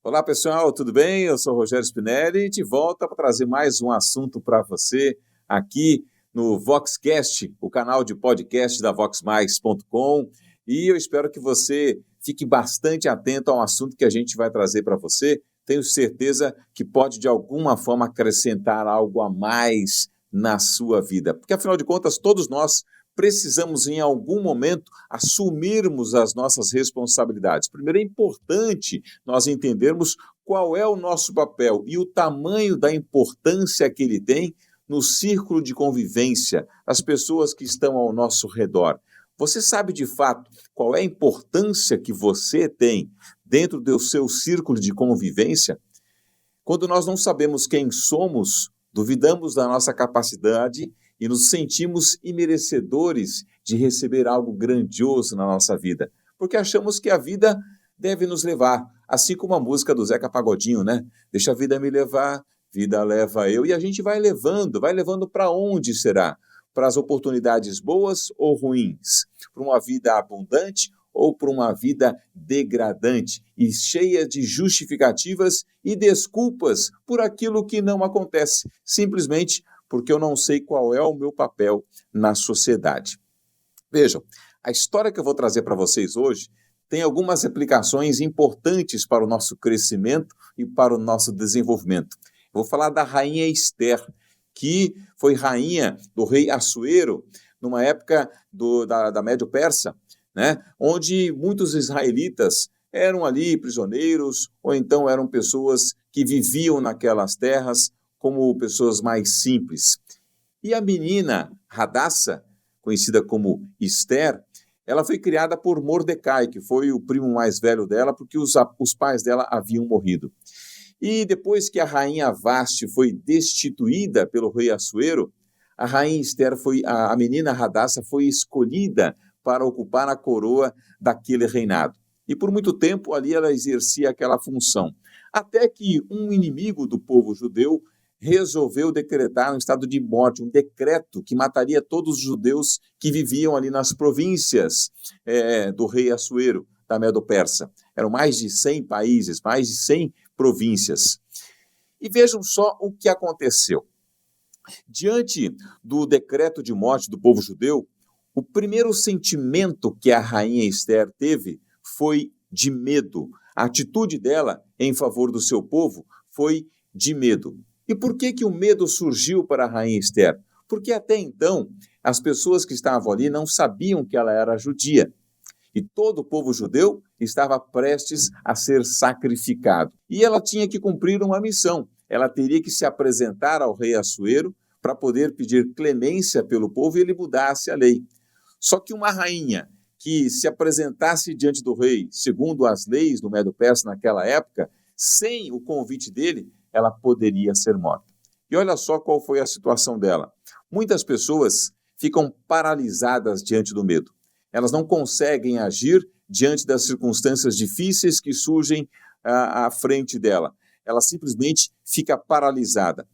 Olá pessoal, tudo bem? Eu sou o Rogério Spinelli e de volta para trazer mais um assunto para você aqui no Voxcast, o canal de podcast da voxmais.com, e eu espero que você fique bastante atento ao assunto que a gente vai trazer para você. Tenho certeza que pode de alguma forma acrescentar algo a mais na sua vida, porque afinal de contas todos nós precisamos em algum momento assumirmos as nossas responsabilidades. Primeiro é importante nós entendermos qual é o nosso papel e o tamanho da importância que ele tem no círculo de convivência, as pessoas que estão ao nosso redor. Você sabe de fato qual é a importância que você tem dentro do seu círculo de convivência? Quando nós não sabemos quem somos, duvidamos da nossa capacidade e nos sentimos imerecedores de receber algo grandioso na nossa vida, porque achamos que a vida deve nos levar, assim como a música do Zeca Pagodinho, né? Deixa a vida me levar, vida leva eu, e a gente vai levando para onde será? Para as oportunidades boas ou ruins? Para uma vida abundante ou para uma vida degradante e cheia de justificativas e desculpas por aquilo que não acontece, simplesmente porque eu não sei qual é o meu papel na sociedade. Vejam, a história que eu vou trazer para vocês hoje tem algumas aplicações importantes para o nosso crescimento e para o nosso desenvolvimento. Eu vou falar da rainha Esther, que foi rainha do rei Assuero, numa época da Médio-Persa, né, onde muitos israelitas eram ali prisioneiros, ou então eram pessoas que viviam naquelas terras como pessoas mais simples. E a menina Hadassa, conhecida como Esther, ela foi criada por Mordecai, que foi o primo mais velho dela, porque os pais dela haviam morrido. E depois que a rainha Vaste foi destituída pelo rei Assuero, a rainha Esther a menina Hadassa foi escolhida para ocupar a coroa daquele reinado. E por muito tempo ali ela exercia aquela função. Até que um inimigo do povo judeu resolveu decretar um estado de morte, um decreto que mataria todos os judeus que viviam ali nas províncias do rei Assuero, da Medo-Persa. Eram mais de 100 países, mais de 100 províncias. E vejam só o que aconteceu. Diante do decreto de morte do povo judeu, o primeiro sentimento que a rainha Esther teve foi de medo. A atitude dela em favor do seu povo foi de medo. E por que o medo surgiu para a rainha Esther? Porque até então as pessoas que estavam ali não sabiam que ela era judia. E todo o povo judeu estava prestes a ser sacrificado. E ela tinha que cumprir uma missão. Ela teria que se apresentar ao rei Assuero para poder pedir clemência pelo povo e ele mudasse a lei. Só que uma rainha que se apresentasse diante do rei, segundo as leis do Medo-Persa naquela época, sem o convite dele, ela poderia ser morta. E olha só qual foi a situação dela. Muitas pessoas ficam paralisadas diante do medo. Elas não conseguem agir diante das circunstâncias difíceis que surgem à frente dela. Ela simplesmente fica paralisada.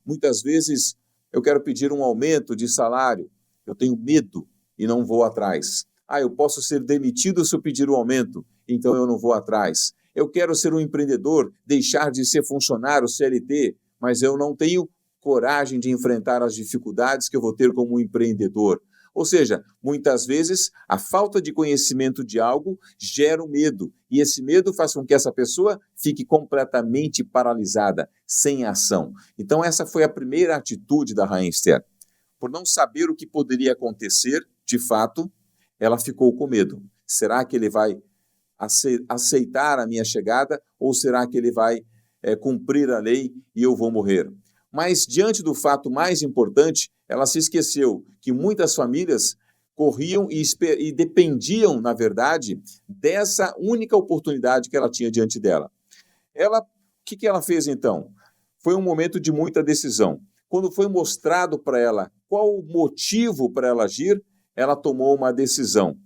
Muitas vezes eu quero pedir um aumento de salário, eu tenho medo e não vou atrás. Eu posso ser demitido se eu pedir um aumento, então eu não vou atrás. Eu quero ser um empreendedor, deixar de ser funcionário CLT, mas eu não tenho coragem de enfrentar as dificuldades que eu vou ter como empreendedor. Ou seja, muitas vezes a falta de conhecimento de algo gera o medo, e esse medo faz com que essa pessoa fique completamente paralisada, sem ação. Então essa foi a primeira atitude da rainha Esther. Por não saber o que poderia acontecer, de fato, ela ficou com medo. Será que ele vai aceitar a minha chegada ou será que ele vai cumprir a lei e eu vou morrer? Mas diante do fato mais importante, ela se esqueceu que muitas famílias corriam e dependiam, na verdade, dessa única oportunidade que ela tinha diante dela. O que ela fez então? Foi um momento de muita decisão. Quando foi mostrado para ela qual o motivo para ela agir, ela tomou uma decisão.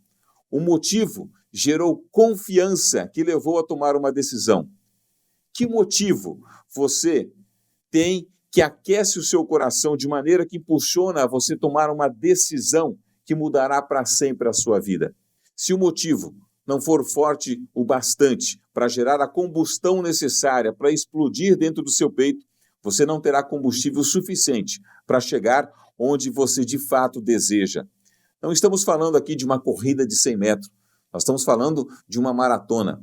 O motivo gerou confiança que levou a tomar uma decisão. Que motivo você tem que aquece o seu coração de maneira que impulsiona a você tomar uma decisão que mudará para sempre a sua vida? Se o motivo não for forte o bastante para gerar a combustão necessária para explodir dentro do seu peito, você não terá combustível suficiente para chegar onde você de fato deseja. Não estamos falando aqui de uma corrida de 100 metros, nós estamos falando de uma maratona.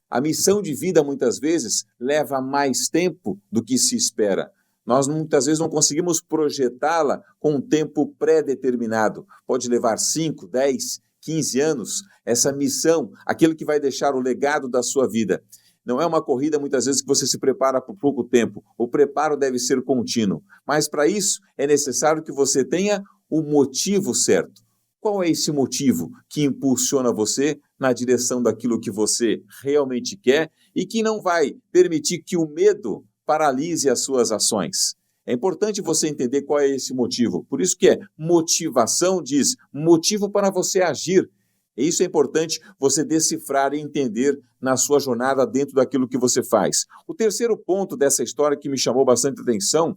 A missão de vida, muitas vezes, leva mais tempo do que se espera. Nós, muitas vezes, não conseguimos projetá-la com um tempo pré-determinado. Pode levar 5, 10, 15 anos, essa missão, aquilo que vai deixar o legado da sua vida. Não é uma corrida, muitas vezes, que você se prepara por pouco tempo. O preparo deve ser contínuo. Mas, para isso, é necessário que você tenha o motivo certo. Qual é esse motivo que impulsiona você na direção daquilo que você realmente quer e que não vai permitir que o medo paralise as suas ações? É importante você entender qual é esse motivo. Por isso que motivação diz motivo para você agir. E isso é importante você decifrar e entender na sua jornada dentro daquilo que você faz. O terceiro ponto dessa história que me chamou bastante atenção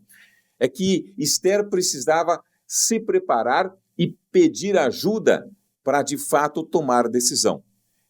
é que Esther precisava se preparar e pedir ajuda para, de fato, tomar decisão.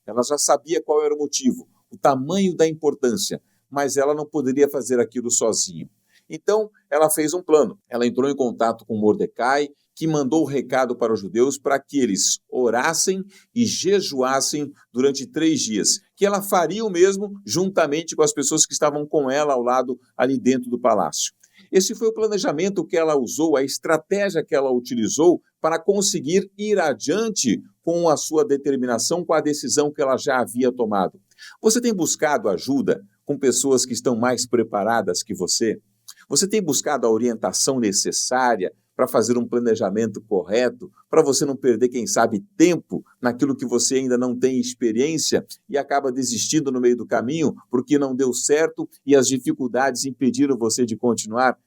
Ela já sabia qual era o motivo, o tamanho da importância, mas ela não poderia fazer aquilo sozinha. Então, ela fez um plano. Ela entrou em contato com Mordecai, que mandou o recado para os judeus para que eles orassem e jejuassem durante 3 dias, que ela faria o mesmo juntamente com as pessoas que estavam com ela ao lado, ali dentro do palácio. Esse foi o planejamento que ela usou, a estratégia que ela utilizou para conseguir ir adiante com a sua determinação, com a decisão que ela já havia tomado. Você tem buscado ajuda com pessoas que estão mais preparadas que você? Você tem buscado a orientação necessária para fazer um planejamento correto, para você não perder, quem sabe, tempo naquilo que você ainda não tem experiência e acaba desistindo no meio do caminho porque não deu certo e as dificuldades impediram você de continuar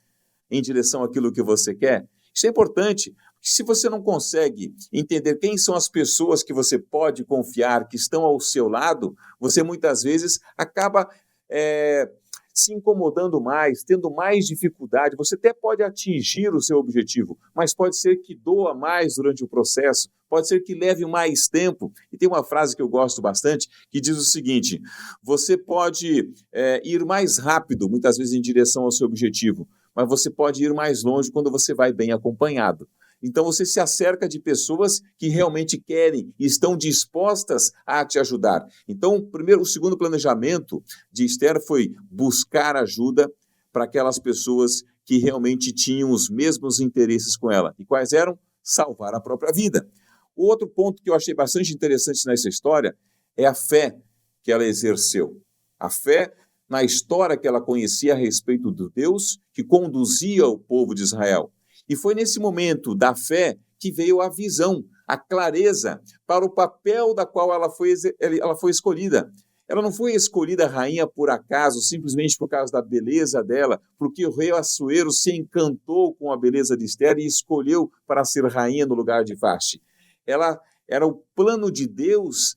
em direção àquilo que você quer? Isso é importante, porque se você não consegue entender quem são as pessoas que você pode confiar, que estão ao seu lado, você muitas vezes acaba se incomodando mais, tendo mais dificuldade. Você até pode atingir o seu objetivo, mas pode ser que doa mais durante o processo, pode ser que leve mais tempo. E tem uma frase que eu gosto bastante, que diz o seguinte: você pode ir mais rápido, muitas vezes em direção ao seu objetivo, mas você pode ir mais longe quando você vai bem acompanhado. Então você se acerca de pessoas que realmente querem e estão dispostas a te ajudar. Então, o segundo planejamento de Esther foi buscar ajuda para aquelas pessoas que realmente tinham os mesmos interesses com ela. E quais eram? Salvar a própria vida. O outro ponto que eu achei bastante interessante nessa história é a fé que ela exerceu. A fé na história que ela conhecia a respeito do Deus que conduzia o povo de Israel. E foi nesse momento da fé que veio a visão, a clareza para o papel da qual ela foi escolhida. Ela não foi escolhida rainha por acaso, simplesmente por causa da beleza dela, porque o rei Assuero se encantou com a beleza de Esther e escolheu para ser rainha no lugar de Vaste. Ela era o plano de Deus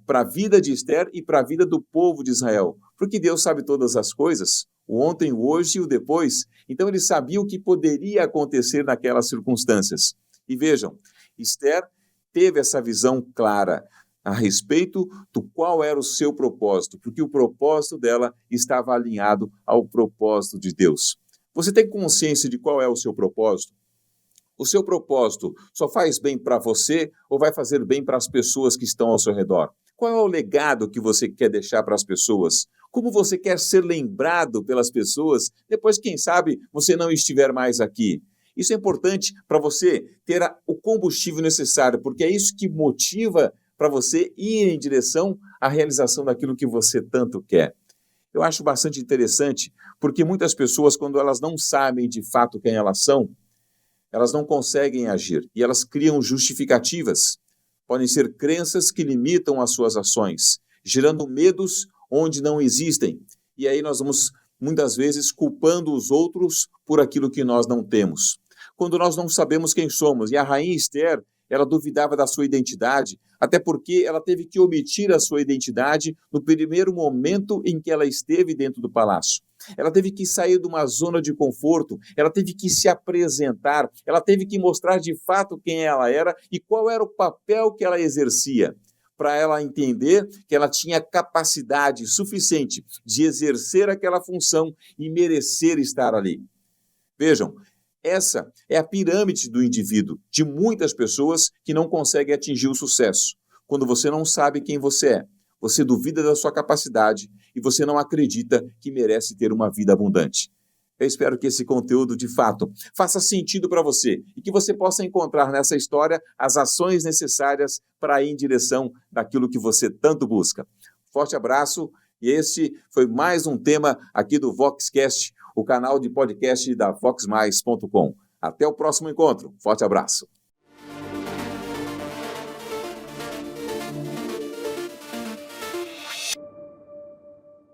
para a vida de Esther e para a vida do povo de Israel, porque Deus sabe todas as coisas, o ontem, o hoje e o depois. Então ele sabia o que poderia acontecer naquelas circunstâncias. E vejam, Esther teve essa visão clara a respeito do qual era o seu propósito, porque o propósito dela estava alinhado ao propósito de Deus. Você tem consciência de qual é o seu propósito? O seu propósito só faz bem para você ou vai fazer bem para as pessoas que estão ao seu redor? Qual é o legado que você quer deixar para as pessoas? Como você quer ser lembrado pelas pessoas depois, quem sabe, você não estiver mais aqui? Isso é importante para você ter o combustível necessário, porque é isso que motiva para você ir em direção à realização daquilo que você tanto quer. Eu acho bastante interessante, porque muitas pessoas, quando elas não sabem de fato quem elas são, elas não conseguem agir e elas criam justificativas. Podem ser crenças que limitam as suas ações, gerando medos onde não existem. E aí nós vamos, muitas vezes, culpando os outros por aquilo que nós não temos. Quando nós não sabemos quem somos, e a rainha Esther, ela duvidava da sua identidade, até porque ela teve que omitir a sua identidade no primeiro momento em que ela esteve dentro do palácio. Ela teve que sair de uma zona de conforto, ela teve que se apresentar, ela teve que mostrar de fato quem ela era e qual era o papel que ela exercia. para ela entender que ela tinha capacidade suficiente de exercer aquela função e merecer estar ali. Vejam, essa é a pirâmide do indivíduo, de muitas pessoas que não conseguem atingir o sucesso. Quando você não sabe quem você é, você duvida da sua capacidade e você não acredita que merece ter uma vida abundante. Eu espero que esse conteúdo, de fato, faça sentido para você e que você possa encontrar nessa história as ações necessárias para ir em direção daquilo que você tanto busca. Forte abraço e este foi mais um tema aqui do VoxCast, o canal de podcast da voxmais.com. Até o próximo encontro. Forte abraço.